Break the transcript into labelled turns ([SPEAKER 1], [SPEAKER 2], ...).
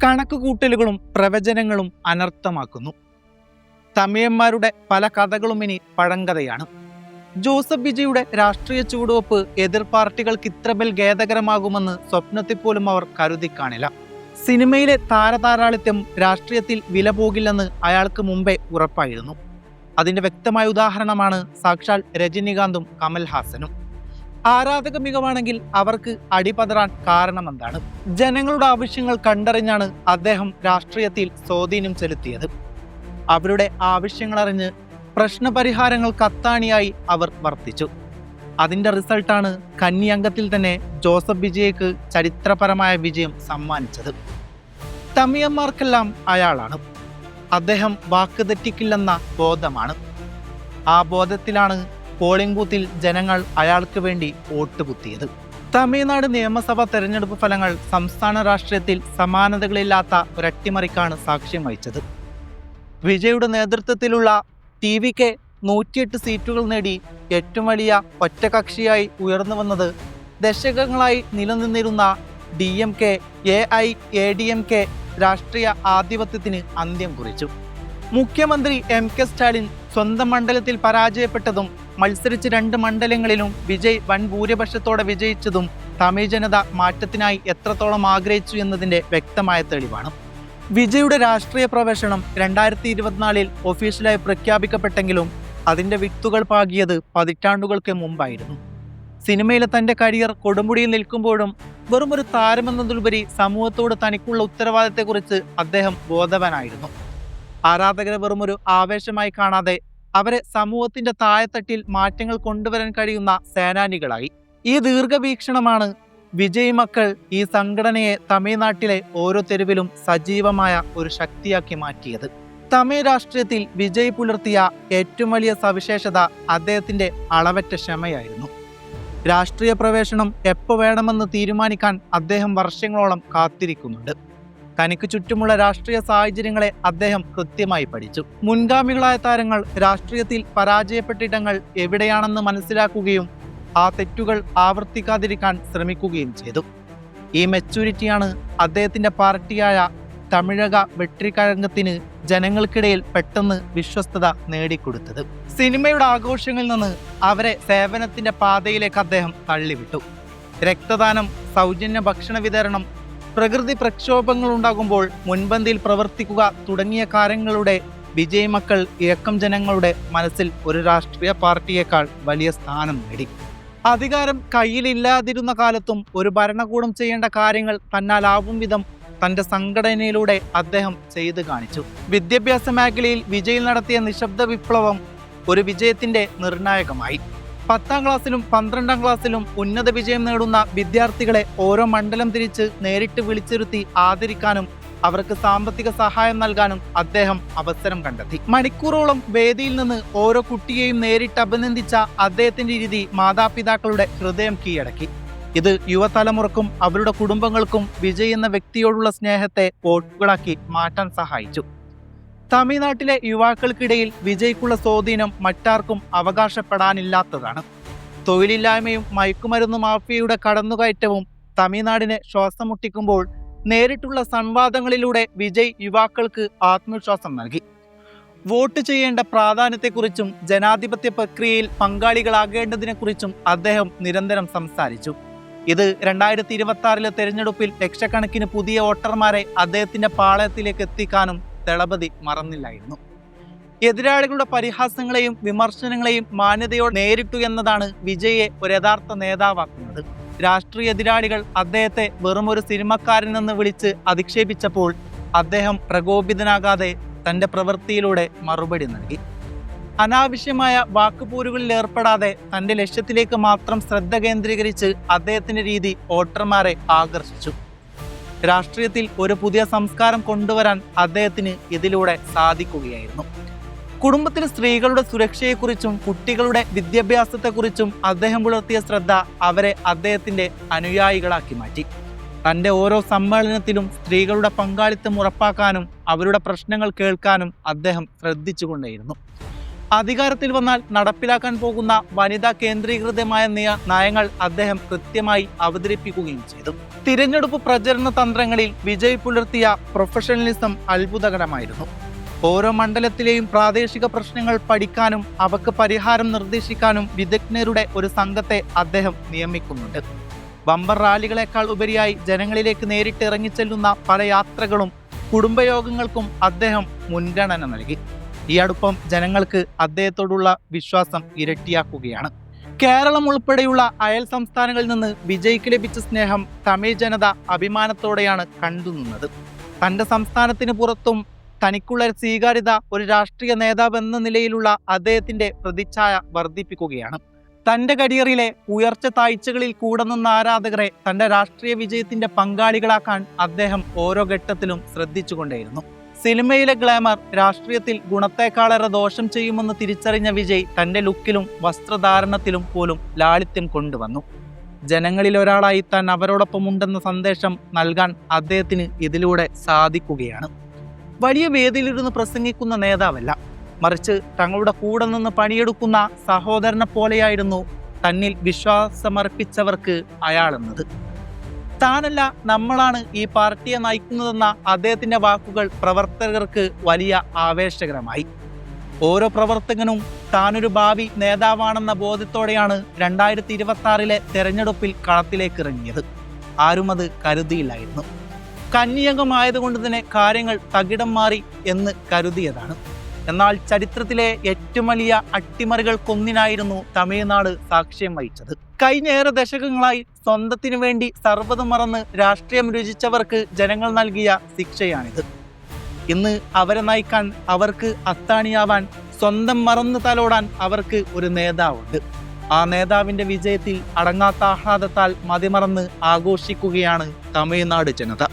[SPEAKER 1] കണക്കുകൂട്ടലുകളും പ്രവചനങ്ങളും അനർത്ഥമാക്കുന്നു. തമിഴന്മാരുടെ പല കഥകളും ഇനി പഴങ്കഥയാണ്. ജോസഫ് വിജയുടെ രാഷ്ട്രീയ ചുവടുവെപ്പ് എതിർ പാർട്ടികൾക്ക് ഇത്രമേൽ ഖേദകരമാകുമെന്ന് സ്വപ്നത്തിൽ പോലും അവർ കരുതി കാണില്ല. സിനിമയിലെ താരതാരാളിത്യം രാഷ്ട്രീയത്തിൽ വില പോകില്ലെന്ന് അയാൾക്ക് മുമ്പേ ഉറപ്പായിരുന്നു. അതിന്റെ വ്യക്തമായ ഉദാഹരണമാണ് സാക്ഷാൽ രജനികാന്തും കമൽഹാസനും. ആരാധക മികവാണെങ്കിൽ അവർക്ക് അടിപതറാൻ കാരണമെന്താണ്? ജനങ്ങളുടെ ആവശ്യങ്ങൾ കണ്ടറിഞ്ഞാണ് അദ്ദേഹം രാഷ്ട്രീയത്തിൽ സ്വാധീനം ചെലുത്തിയത്. അവരുടെ ആവശ്യങ്ങളറിഞ്ഞ് പ്രശ്നപരിഹാരങ്ങൾക്ക് അത്താണിയായി അവർ വർത്തിച്ചു. അതിന്റെ റിസൾട്ടാണ് കന്നി അംഗത്തിൽ തന്നെ ജോസഫ് വിജയ്ക്ക് ചരിത്രപരമായ വിജയം സമ്മാനിച്ചത്. തമിഴന്മാർക്കെല്ലാം അയാളാണ്. അദ്ദേഹം വാക്ക് തെറ്റിക്കില്ലെന്ന ബോധമാണ്. ആ ബോധത്തിലാണ് പോളിംഗ് ബൂത്തിൽ ജനങ്ങൾ അയാൾക്ക് വേണ്ടി വോട്ട് കുത്തിയത്. തമിഴ്നാട് നിയമസഭാ തെരഞ്ഞെടുപ്പ് ഫലങ്ങൾ സംസ്ഥാന രാഷ്ട്രീയത്തിൽ സമാനതകളില്ലാത്ത ഒരട്ടിമറിക്കാണ് സാക്ഷ്യം വഹിച്ചത്. വിജയുടെ നേതൃത്വത്തിലുള്ള TVK 108 സീറ്റുകൾ നേടി ഏറ്റവും വലിയ ഒറ്റകക്ഷിയായി ഉയർന്നു വന്നത് ദശകങ്ങളായി നിലനിന്നിരുന്ന DMK AIADMK രാഷ്ട്രീയ ആധിപത്യത്തിന് അന്ത്യം കുറിച്ചു. മുഖ്യമന്ത്രി MK സ്റ്റാലിൻ സ്വന്തം മണ്ഡലത്തിൽ പരാജയപ്പെട്ടതും മത്സരിച്ച് 2 മണ്ഡലങ്ങളിലും വിജയ് വൻ ഭൂരിപക്ഷത്തോടെ വിജയിച്ചതും തമിഴ് ജനത മാറ്റത്തിനായി എത്രത്തോളം ആഗ്രഹിച്ചു എന്നതിൻ്റെ വ്യക്തമായ തെളിവാണ്. വിജയുടെ രാഷ്ട്രീയ പ്രവേശനം 2024 ഒഫീഷ്യലായി പ്രഖ്യാപിക്കപ്പെട്ടെങ്കിലും അതിൻ്റെ വിത്തുകൾ പാകിയത് പതിറ്റാണ്ടുകൾക്ക് മുമ്പായിരുന്നു. സിനിമയിലെ തൻ്റെ കരിയർ കൊടുമുടിയിൽ നിൽക്കുമ്പോഴും വെറുമൊരു താരമെന്നതിലുപരി സമൂഹത്തോട് തനിക്കുള്ള ഉത്തരവാദിത്തത്തെക്കുറിച്ച് അദ്ദേഹം ബോധവാനായിരുന്നു. ആരാധകരെ വെറുമൊരു ആവേശമായി കാണാതെ അവരെ സമൂഹത്തിന്റെ താഴെത്തട്ടിൽ മാറ്റങ്ങൾ കൊണ്ടുവരാൻ കഴിയുന്ന സേനാനികളായി. ഈ ദീർഘവീക്ഷണമാണ് വിജയ് മക്കൾ ഈ സംഘടനയെ തമിഴ്നാട്ടിലെ ഓരോ തെരുവിലും സജീവമായ ഒരു ശക്തിയാക്കി മാറ്റിയത്. തമിഴ് രാഷ്ട്രീയത്തിൽ വിജയ് പുലർത്തിയ ഏറ്റവും വലിയ സവിശേഷത അദ്ദേഹത്തിന്റെ അളവറ്റ ക്ഷമയായിരുന്നു. രാഷ്ട്രീയ പ്രവേശനം എപ്പോൾ വേണമെന്ന് തീരുമാനിക്കാൻ അദ്ദേഹം വർഷങ്ങളോളം കാത്തിരിക്കുന്നുണ്ട്. തനിക്ക് ചുറ്റുമുള്ള രാഷ്ട്രീയ സാഹചര്യങ്ങളെ അദ്ദേഹം കൃത്യമായി പഠിച്ചു. മുൻഗാമികളായ താരങ്ങൾ രാഷ്ട്രീയത്തിൽ പരാജയപ്പെട്ടിടങ്ങൾ എവിടെയാണെന്ന് മനസ്സിലാക്കുകയും ആ തെറ്റുകൾ ആവർത്തിക്കാതിരിക്കാൻ ശ്രമിക്കുകയും ചെയ്തു. ഈ മെച്യൂരിറ്റിയാണ് അദ്ദേഹത്തിന്റെ പാർട്ടിയായ തമിഴക വെട്രിക്കഴകത്തിന് ജനങ്ങൾക്കിടയിൽ പെട്ടെന്ന് വിശ്വസ്തത നേടിക്കൊടുത്തത്. സിനിമയുടെ ആഘോഷങ്ങളിൽ നിന്ന് അവരെ സേവനത്തിന്റെ പാതയിലേക്ക് അദ്ദേഹം തള്ളിവിട്ടു. രക്തദാനം, സൗജന്യ ഭക്ഷണ വിതരണം, പ്രകൃതി പ്രക്ഷോഭങ്ങൾ ഉണ്ടാകുമ്പോൾ മുൻപന്തിയിൽ പ്രവർത്തിക്കുക തുടങ്ങിയ കാര്യങ്ങളുടെ വിജയ് മക്കൾ ഇഴക്കം ജനങ്ങളുടെ മനസ്സിൽ ഒരു രാഷ്ട്രീയ പാർട്ടിയേക്കാൾ വലിയ സ്ഥാനം നേടി. അധികാരം കയ്യിലില്ലാതിരുന്ന കാലത്തും ഒരു ഭരണകൂടം ചെയ്യേണ്ട കാര്യങ്ങൾ തന്നാലാവും വിധം തൻ്റെ സംഘടനയിലൂടെ അദ്ദേഹം ചെയ്തു കാണിച്ചു. വിദ്യാഭ്യാസ മേഖലയിൽ വിജയ് നടത്തിയ നിശബ്ദ വിപ്ലവം ഒരു വിജയത്തിന്റെ നിർണായകമായി. 10ാം ക്ലാസ്സിലും 12ാം ക്ലാസ്സിലും ഉന്നത വിജയം നേടുന്ന വിദ്യാർത്ഥികളെ ഓരോ മണ്ഡലം തിരിച്ച് നേരിട്ട് വിളിച്ചിരുത്തി ആദരിക്കാനും അവർക്ക് സാമ്പത്തിക സഹായം നൽകാനും അദ്ദേഹം അവസരം കണ്ടെത്തി. മണിക്കൂറോളം വേദിയിൽ നിന്ന് ഓരോ കുട്ടിയെയും നേരിട്ട് അഭിനന്ദിച്ച അദ്ദേഹത്തിന്റെ രീതി മാതാപിതാക്കളുടെ ഹൃദയം കീഴടക്കി. ഇത് യുവതലമുറക്കും അവരുടെ കുടുംബങ്ങൾക്കും വിജയ് എന്ന വ്യക്തിയോടുള്ള സ്നേഹത്തെ വോട്ടുകളാക്കി മാറ്റാൻ സഹായിച്ചു. തമിഴ്നാട്ടിലെ യുവാക്കൾക്കിടയിൽ വിജയ്ക്കുള്ള സ്വാധീനം മറ്റാർക്കും അവകാശപ്പെടാനില്ലാത്തതാണ്. തൊഴിലില്ലായ്മയും മയക്കുമരുന്ന് മാഫിയയുടെ കടന്നുകയറ്റവും തമിഴ്നാടിനെ ശ്വാസം മുട്ടിക്കുമ്പോൾ നേരിട്ടുള്ള സംവാദങ്ങളിലൂടെ വിജയ് യുവാക്കൾക്ക് ആത്മവിശ്വാസം നൽകി. വോട്ട് ചെയ്യേണ്ട പ്രാധാന്യത്തെക്കുറിച്ചും ജനാധിപത്യ പ്രക്രിയയിൽ പങ്കാളികളാകേണ്ടതിനെക്കുറിച്ചും അദ്ദേഹം നിരന്തരം സംസാരിച്ചു. ഇത് 2026 തെരഞ്ഞെടുപ്പിൽ ലക്ഷക്കണക്കിന് പുതിയ വോട്ടർമാരെ അദ്ദേഹത്തിന്റെ പാളയത്തിലേക്ക് എത്തിക്കാനും ദളപതി മറന്നില്ലായിരുന്നു. എതിരാളികളുടെ പരിഹാസങ്ങളെയും വിമർശനങ്ങളെയും മാന്യതയോടെ നേരിട്ടു എന്നതാണ് വിജയെ ഒരു യഥാർത്ഥ നേതാവാക്കുന്നത്. രാഷ്ട്രീയ എതിരാളികൾ അദ്ദേഹത്തെ വെറുമൊരു സിനിമക്കാരനെന്ന് വിളിച്ച് അധിക്ഷേപിച്ചപ്പോൾ അദ്ദേഹം പ്രകോപിതനാകാതെ തൻ്റെ പ്രവൃത്തിയിലൂടെ മറുപടി നൽകി. അനാവശ്യമായ വാക്കുപോരുകളിൽ ഏർപ്പെടാതെ തൻ്റെ ലക്ഷ്യത്തിലേക്ക് മാത്രം ശ്രദ്ധ കേന്ദ്രീകരിച്ച് അദ്ദേഹത്തിൻ്റെ രീതി വോട്ടർമാരെ ആകർഷിച്ചു. രാഷ്ട്രീയത്തിൽ ഒരു പുതിയ സംസ്കാരം കൊണ്ടുവരാൻ അദ്ദേഹത്തിന് ഇതിലൂടെ സാധിക്കുകയായിരുന്നു. കുടുംബത്തിലെ സ്ത്രീകളുടെ സുരക്ഷയെക്കുറിച്ചും കുട്ടികളുടെ വിദ്യാഭ്യാസത്തെക്കുറിച്ചും അദ്ദേഹം പുലർത്തിയ ശ്രദ്ധ അവരെ അദ്ദേഹത്തിന്റെ അനുയായികളാക്കി മാറ്റി. തൻ്റെ ഓരോ സമ്മേളനത്തിലും സ്ത്രീകളുടെ പങ്കാളിത്തം ഉറപ്പാക്കാനും അവരുടെ പ്രശ്നങ്ങൾ കേൾക്കാനും അദ്ദേഹം ശ്രദ്ധിച്ചുകൊണ്ടേയിരുന്നു. അധികാരത്തിൽ വന്നാൽ നടപ്പിലാക്കാൻ പോകുന്ന വനിതാ കേന്ദ്രീകൃതമായ നയങ്ങൾ അദ്ദേഹം കൃത്യമായി അവതരിപ്പിക്കുകയും ചെയ്തു. തിരഞ്ഞെടുപ്പ് പ്രചരണ തന്ത്രങ്ങളിൽ വിജയ് പുലർത്തിയ പ്രൊഫഷണലിസം അത്ഭുതകരമായിരുന്നു. ഓരോ മണ്ഡലത്തിലെയും പ്രാദേശിക പ്രശ്നങ്ങൾ പഠിക്കാനും അവക്ക് പരിഹാരം നിർദ്ദേശിക്കാനും വിദഗ്ധരുടെ ഒരു സംഘത്തെ അദ്ദേഹം നിയമിക്കുന്നുണ്ട്. ബമ്പർ റാലികളെക്കാൾ ഉപരിയായി ജനങ്ങളിലേക്ക് നേരിട്ട് ഇറങ്ങിച്ചെല്ലുന്ന പല യാത്രകളും കുടുംബയോഗങ്ങൾക്കും അദ്ദേഹം മുൻഗണന നൽകി. ഈ അടുപ്പം ജനങ്ങൾക്ക് അദ്ദേഹത്തോടുള്ള വിശ്വാസം ഇരട്ടിയാക്കുകയാണ്. കേരളം ഉൾപ്പെടെയുള്ള അയൽ സംസ്ഥാനങ്ങളിൽ നിന്ന് വിജയ്ക്ക് ലഭിച്ച സ്നേഹം തമിഴ് ജനത അഭിമാനത്തോടെയാണ് കണ്ടുനിന്നത്. തൻ്റെ സംസ്ഥാനത്തിന് പുറത്തും തനിക്കുള്ള സ്വീകാര്യത ഒരു രാഷ്ട്രീയ നേതാവ് എന്ന നിലയിലുള്ള അദ്ദേഹത്തിന്റെ പ്രതിച്ഛായ വർദ്ധിപ്പിക്കുകയാണ്. തൻ്റെ കരിയറിലെ ഉയർച്ച താഴ്ചകളിൽ കൂടെ നിന്ന ആരാധകരെ തൻ്റെ രാഷ്ട്രീയ വിജയത്തിന്റെ പങ്കാളികളാക്കാൻ അദ്ദേഹം ഓരോ ഘട്ടത്തിലും ശ്രദ്ധിച്ചുകൊണ്ടേയിരുന്നു. സിനിമയിലെ ഗ്ലാമർ രാഷ്ട്രീയത്തിൽ ഗുണത്തെക്കാളേറെ ദോഷം ചെയ്യുമെന്ന് തിരിച്ചറിഞ്ഞ വിജയ് തൻ്റെ ലുക്കിലും വസ്ത്രധാരണത്തിലും പോലും ലാളിത്യം കൊണ്ടുവന്നു. ജനങ്ങളിൽ ഒരാളായി താൻ അവരോടൊപ്പം ഉണ്ടെന്ന സന്ദേശം നൽകാൻ അദ്ദേഹത്തിന് ഇതിലൂടെ സാധിക്കുകയാണ്. വലിയ വേദിയിലിരുന്ന് പ്രസംഗിക്കുന്ന നേതാവല്ല, മറിച്ച് തങ്ങളുടെ കൂടെ നിന്ന് പണിയെടുക്കുന്ന സഹോദരനെ പോലെയായിരുന്നു തന്നിൽ വിശ്വാസമർപ്പിച്ചവർക്ക് അയാളെന്നത്. താനല്ല, നമ്മളാണ് ഈ പാർട്ടിയെ നയിക്കുന്നതെന്ന അദ്ദേഹത്തിന്റെ വാക്കുകൾ പ്രവർത്തകർക്ക് വലിയ ആവേശകരമായി. ഓരോ പ്രവർത്തകനും താനൊരു ഭാവി നേതാവാണെന്ന ബോധ്യത്തോടെയാണ് 2026 തെരഞ്ഞെടുപ്പിൽ കളത്തിലേക്ക് ഇറങ്ങിയത്. ആരും അത് കരുതിയില്ലായിരുന്നു. കന്യകമായതുകൊണ്ട് തന്നെ കാര്യങ്ങൾ തകിടം മാറി എന്ന് കരുതിയതാണ്. എന്നാൽ ചരിത്രത്തിലെ ഏറ്റവും വലിയ അട്ടിമറികൾക്കൊന്നിനായിരുന്നു തമിഴ്നാട് സാക്ഷ്യം വഹിച്ചത്. കഴിഞ്ഞ ഏറെ ദശകങ്ങളായി സ്വന്തത്തിനു വേണ്ടി സർവ്വതും മറന്ന് രാഷ്ട്രീയം രുചിച്ചവർക്ക് ജനങ്ങൾ നൽകിയ ശിക്ഷയാണിത്. ഇന്ന് അവരെ നയിക്കാൻ, അവർക്ക് അത്താണിയാവാൻ, സ്വന്തം മറന്ന് തലോടാൻ അവർക്ക് ഒരു നേതാവുണ്ട്. ആ നേതാവിന്റെ വിജയത്തിൽ അടങ്ങാത്ത ആഹ്ലാദത്താൽ മതിമറന്ന് ആഘോഷിക്കുകയാണ് തമിഴ്നാട് ജനത.